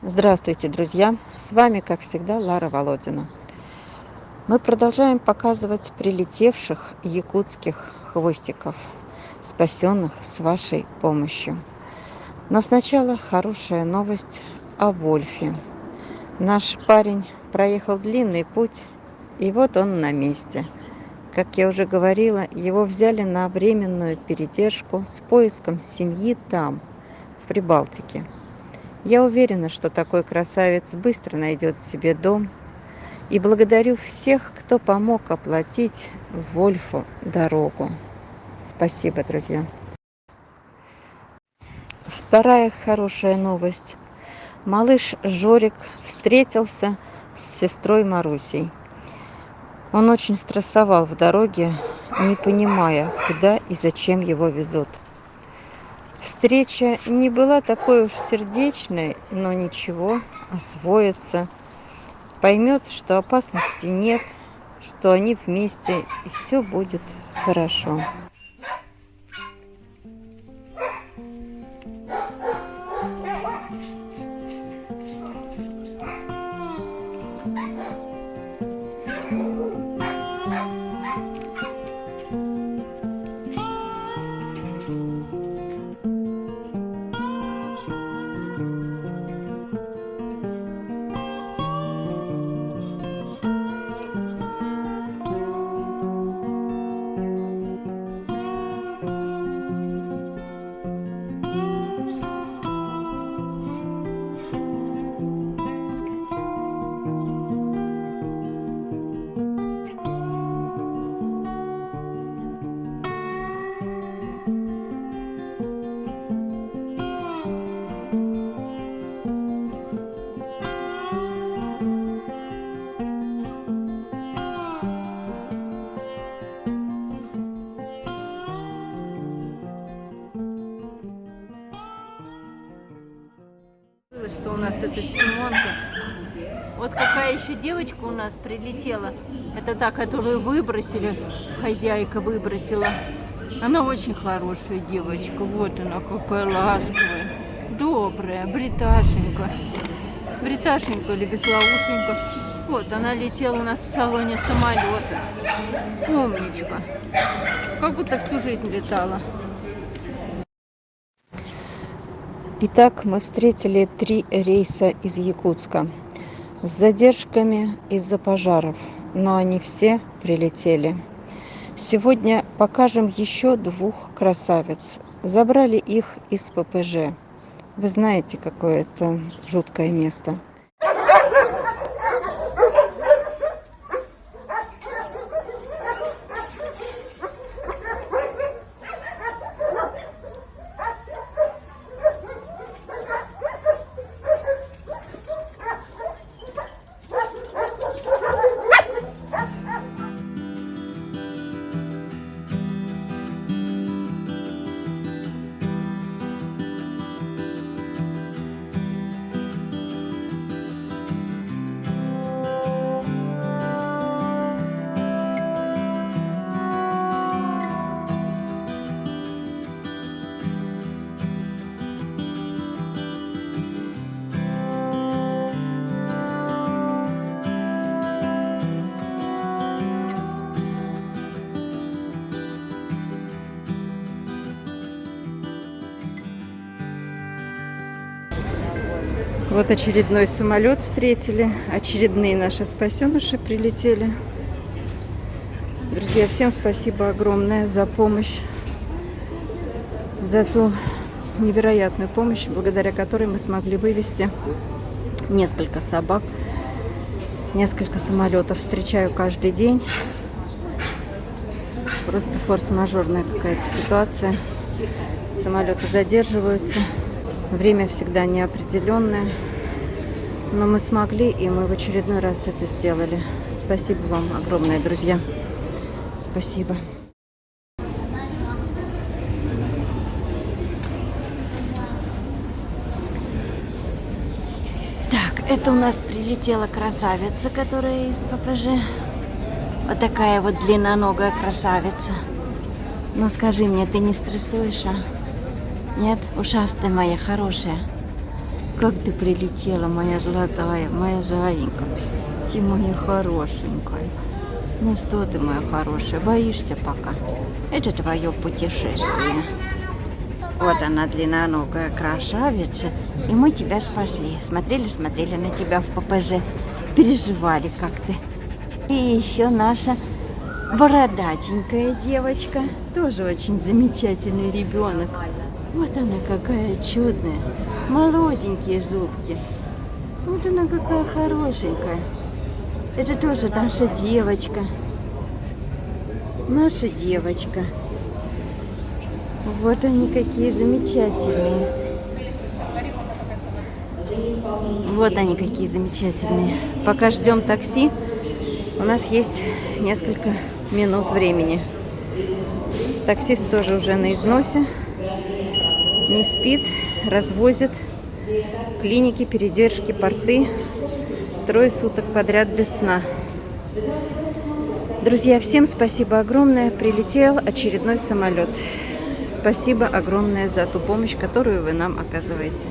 Здравствуйте, друзья! С вами, как всегда, Лара Володина. Мы продолжаем показывать прилетевших якутских хвостиков, спасенных с вашей помощью. Но сначала хорошая новость о Вольфе. Наш парень проехал длинный путь, и вот он на месте. Как я уже говорила, его взяли на временную передержку с поиском семьи там, в Прибалтике. Я уверена, что такой красавец быстро найдет себе дом, и благодарю всех, кто помог оплатить Вольфу дорогу. Спасибо, друзья. Вторая хорошая новость. Малыш Жорик встретился с сестрой Марусей. Он очень стрессовал в дороге, не понимая, куда и зачем его везут. Встреча не была такой уж сердечной, но ничего, освоится. Поймет, что опасности нет, что они вместе, и все будет хорошо. Что у нас это Симонка. Вот какая еще девочка у нас прилетела. Это та, которую выбросили. Хозяйка выбросила. Она очень хорошая девочка. Вот она какая ласковая, добрая, бриташенька. Бриташенька или Веслоушенька. Вот она летела у нас в салоне самолета. Умничка. Как будто всю жизнь летала. Итак, мы встретили 3 рейса из Якутска с задержками из-за пожаров, но они все прилетели. Сегодня покажем еще 2 красавиц. Забрали их из ППЖ. Вы знаете, какое это жуткое место. Вот очередной самолет встретили, очередные наши спасеныши прилетели. Друзья, всем спасибо огромное за помощь, за ту невероятную помощь, благодаря которой мы смогли вывести несколько собак, несколько самолетов. Встречаю каждый день. Просто форс-мажорная какая-то ситуация. Самолеты задерживаются. Время всегда неопределенное, но мы смогли, и мы в очередной раз это сделали. Спасибо вам огромное, друзья. Спасибо. Так, это у нас прилетела красавица, которая из ППЖ. Вот такая вот длинноногая красавица. Ну скажи мне, ты не стрессуешь, а? Нет, ушастая моя хорошая. как ты прилетела, моя золотая, моя зайенька. Ты моя хорошенькая. Ну что ты, моя хорошая, боишься пока? Это твое путешествие. Вот она, длинноногая красавица. И мы тебя спасли. Смотрели на тебя в ППЖ. Переживали как ты. И еще наша бородатенькая девочка. Тоже очень замечательный ребенок. Вот она какая чудная. Молоденькие зубки. Вот она какая хорошенькая. Это тоже наша девочка. Наша девочка. Вот они какие замечательные. Вот они какие замечательные. Пока ждем такси, у нас есть несколько минут времени. Таксист тоже уже на износе. Не спит, развозит. Клиники, передержки, порты. 3 суток подряд без сна. Друзья, всем спасибо огромное. Прилетел очередной самолет. Спасибо огромное за ту помощь, которую вы нам оказываете.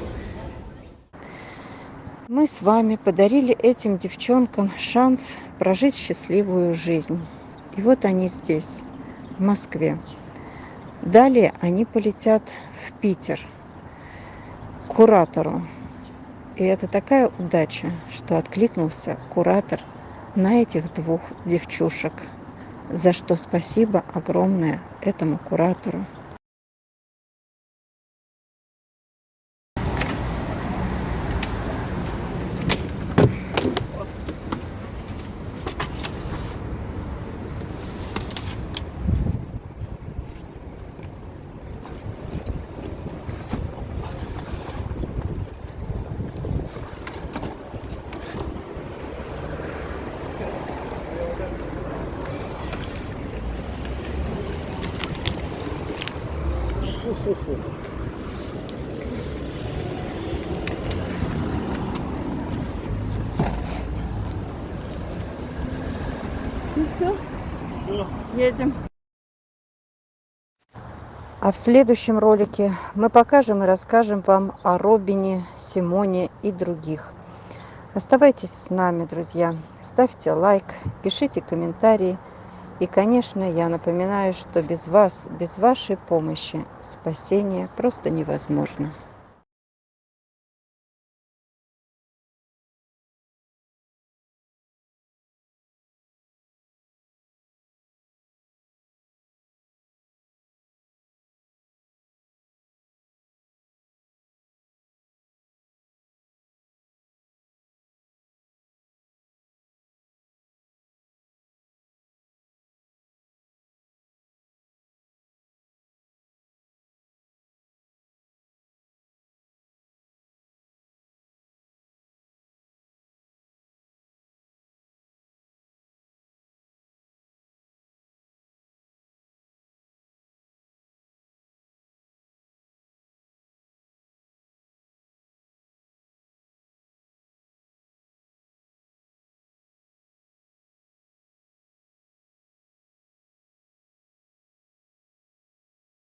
Мы с вами подарили этим девчонкам шанс прожить счастливую жизнь. И вот они здесь, в Москве. Далее они полетят в Питер к куратору. И это такая удача, что откликнулся куратор на этих 2 девчушек, за что спасибо огромное этому куратору. Ну все, едем. А в следующем ролике мы покажем и расскажем вам о Робине, Симоне и других. Оставайтесь с нами, друзья. Ставьте лайк, пишите комментарии. И, конечно, я напоминаю, что без вас, без вашей помощи спасение просто невозможно.